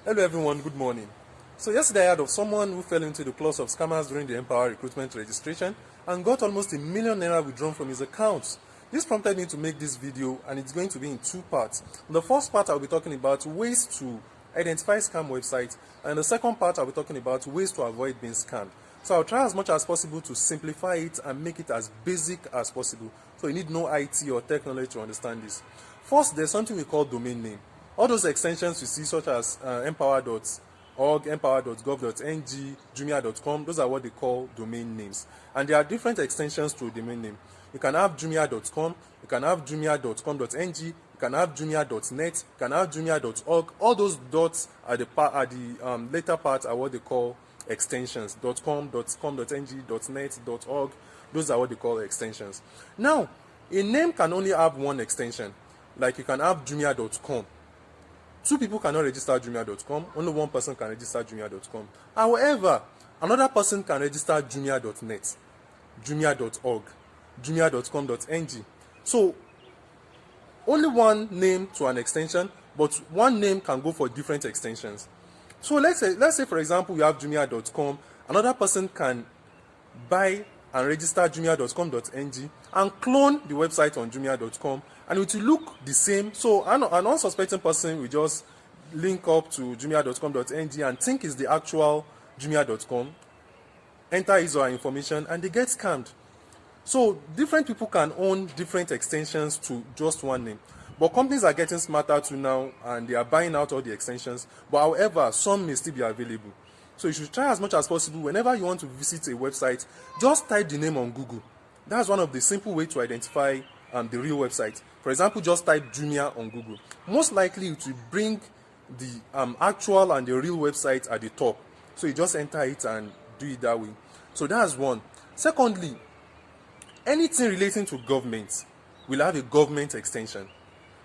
Hello everyone, good morning. So yesterday I heard of someone who fell into the claws of scammers during the npower recruitment registration and got almost £1 million withdrawn from his account. This prompted me to make this video, and it's going to be in two parts. In the first part I'll be talking about ways to identify scam websites, and in the second part I'll be talking about ways to avoid being scammed. So I'll try as much as possible to simplify it and make it as basic as possible. So you need no IT or technology to understand this. First, there's something we call domain name. All those extensions you see, such as npower.org, npower.gov.ng, jumia.com, those are what they call domain names. And there are different extensions to a domain name. You can have jumia.com, you can have jumia.com.ng, you can have jumia.net, you can have jumia.org. All those dots at the later part are what they call extensions. .com, .com.ng, .net, .org. Those are what they call extensions. Now, a name can only have one extension. Like you can have jumia.com. Two people cannot register jumia.com. Only one person can register jumia.com. However, another person can register jumia.net, jumia.org, jumia.com.ng. So, only one name to an extension, but one name can go for different extensions. So let's say for example, you have jumia.com. Another person can buy and register jumia.com.ng and clone the website on jumia.com, and it will look the same. So an unsuspecting person will just link up to jumia.com.ng and think it's the actual jumia.com, enter his or her information, and they get scammed. So different people can own different extensions to just one name. But companies are getting smarter too now, and they are buying out all the extensions. But however, some may still be available. So you should try as much as possible, whenever you want to visit a website, just type the name on Google. That's one of the simple ways to identify the real website. For example, just type Jumia on Google. Most likely it will bring the actual and the real website at the top. So you just enter it and do it that way. So that's one. Secondly, anything relating to government will have a government extension.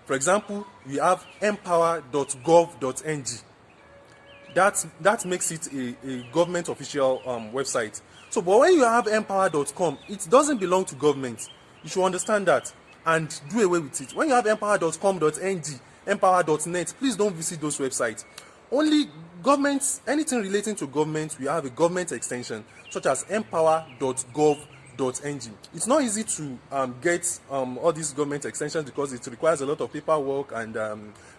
For example, we have npower.gov.ng. That makes it a government official website. So, but when you have npower.com, it doesn't belong to government. You should understand that and do away with it. When you have npower.com.ng, npower.net, please don't visit those websites. Only governments, anything relating to government, we have a government extension, such as npower.gov.ng. It's not easy to get all these government extensions because it requires a lot of paperwork and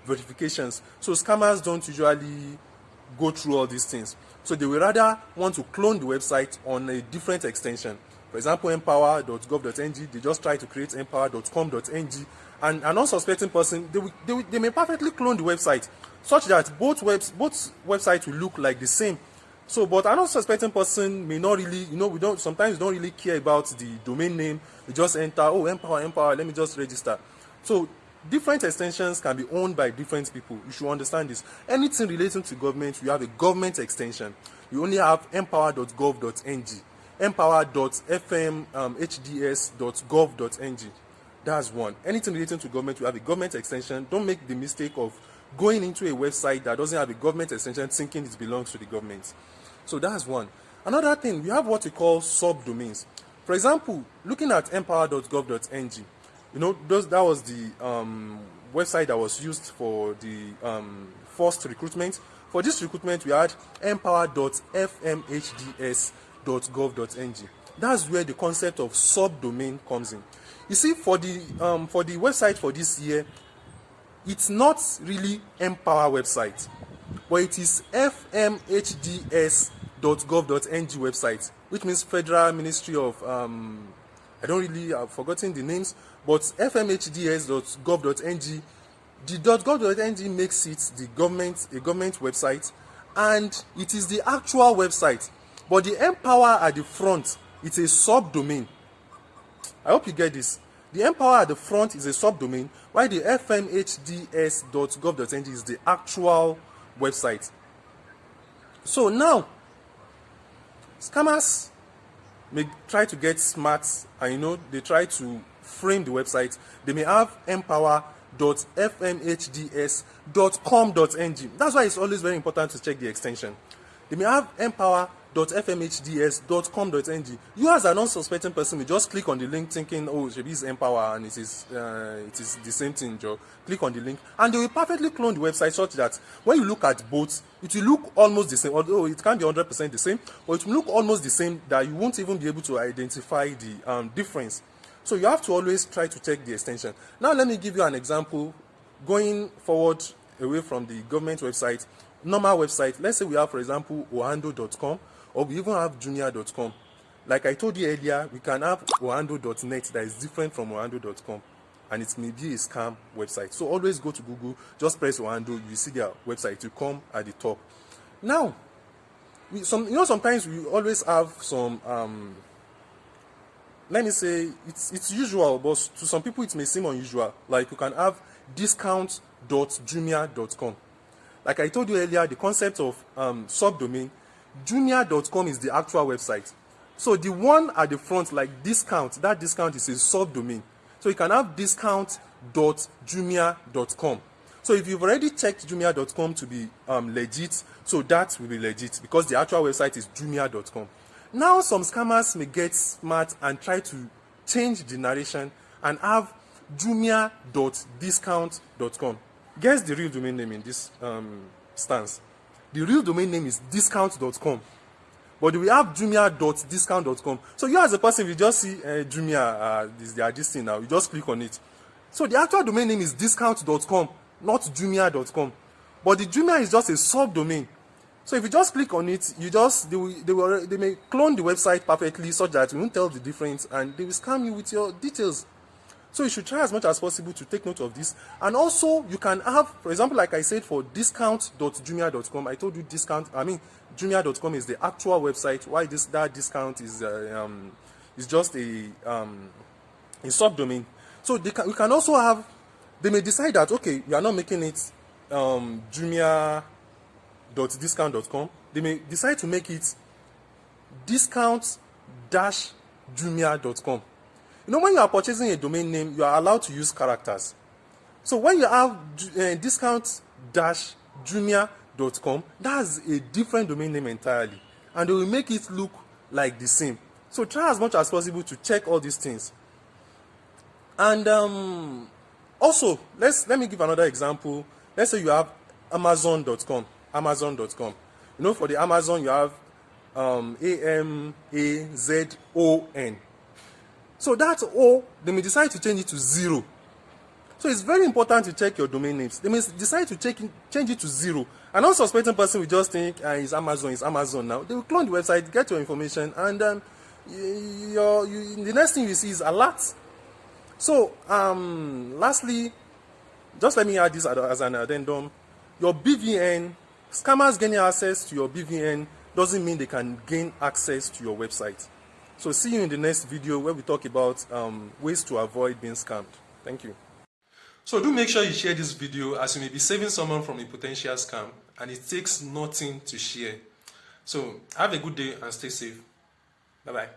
verifications. So scammers don't usually go through all these things. So they will rather want to clone the website on a different extension. For example, npower.gov.ng, they just try to create npower.com.ng, and an unsuspecting person, they may perfectly clone the website such that both websites will look like the same. So, but an unsuspecting person may not really, sometimes don't really care about the domain name. They just enter, oh, npower, let me just register. So different extensions can be owned by different people. You should understand this. Anything relating to government, you have a government extension. You only have npower.gov.ng, npower.fmhds.gov.ng. That's one. Anything relating to government, you have a government extension. Don't make the mistake of going into a website that doesn't have a government extension thinking it belongs to the government. So that's one. Another thing, we have what we call subdomains. For example, looking at npower.gov.ng, that was the website that was used for the first recruitment. For this recruitment, we had npower.fmhds.gov.ng. That's where the concept of subdomain comes in. You see, for the website for this year, it's not really npower website, but it is fmhds.gov.ng website, which means Federal Ministry of I've forgotten the names, but fmhds.gov.ng, the .gov.ng makes it a government website, and it is the actual website. But the npower at the front, it's a subdomain. I hope you get this. The npower at the front is a subdomain, while the fmhds.gov.ng is the actual website. So now, scammers may try to get smart, and they try to frame the website. They may have npower.fmhds.com.ng. That's why it's always very important to check the extension. They may have npower.fmhds.com.ng. You as an unsuspecting person will just click on the link thinking, oh, maybe it's Empower and it is the same thing. Joe. Click on the link and they will perfectly clone the website such that when you look at both, it will look almost the same. Although it can't be 100% the same, but it will look almost the same that you won't even be able to identify the difference. So you have to always try to check the extension. Now let me give you an example going forward away from the government website. Normal website, let's say we have, for example, ohando.com, or we even have jumia.com. Like I told you earlier, we can have ohando.net that is different from ohando.com, and it may be a scam website. So always go to Google, just press ohando, you see their website, to come at the top. Now, sometimes we always have some let me say it's usual, but to some people it may seem unusual. Like you can have discount.jumia.com. Like I told you earlier, the concept of subdomain, jumia.com is the actual website. So the one at the front, like discount, that discount is a subdomain. So you can have discount.jumia.com. So if you've already checked jumia.com to be legit, so that will be legit because the actual website is jumia.com. Now some scammers may get smart and try to change the narration and have jumia.discount.com. Guess the real domain name in this stance. The real domain name is discount.com. But we have jumia.discount.com. So you as a person, you just see Jumia, this thing now, you just click on it. So the actual domain name is discount.com, not jumia.com. But the Jumia is just a subdomain. So if you just click on it, they may clone the website perfectly such that you won't tell the difference and they will scam you with your details. So you should try as much as possible to take note of this. And also you can have, for example, like I said, for discount.jumia.com, I told you jumia.com is the actual website. Why that discount is just a subdomain. So we can also have, they may decide that, okay, we are not making it jumia.discount.com. They may decide to make it discount-jumia.com. When you are purchasing a domain name, you are allowed to use characters. So when you have discount-jumia.com, that's a different domain name entirely. And they will make it look like the same. So try as much as possible to check all these things. And also, let me give another example. Let's say you have Amazon.com. For the Amazon, you have AMAZON. So that O, they may decide to change it to 0. So it's very important to check your domain names. They may decide to change it to 0. An unsuspecting person will just think it's Amazon now. They will clone the website, get your information, and the next thing you see is alert. So lastly, just let me add this as an addendum. Your BVN, scammers gaining access to your BVN doesn't mean they can gain access to your website. So see you in the next video where we talk about ways to avoid being scammed. Thank you. So do make sure you share this video as you may be saving someone from a potential scam, and it takes nothing to share. So have a good day and stay safe. Bye-bye.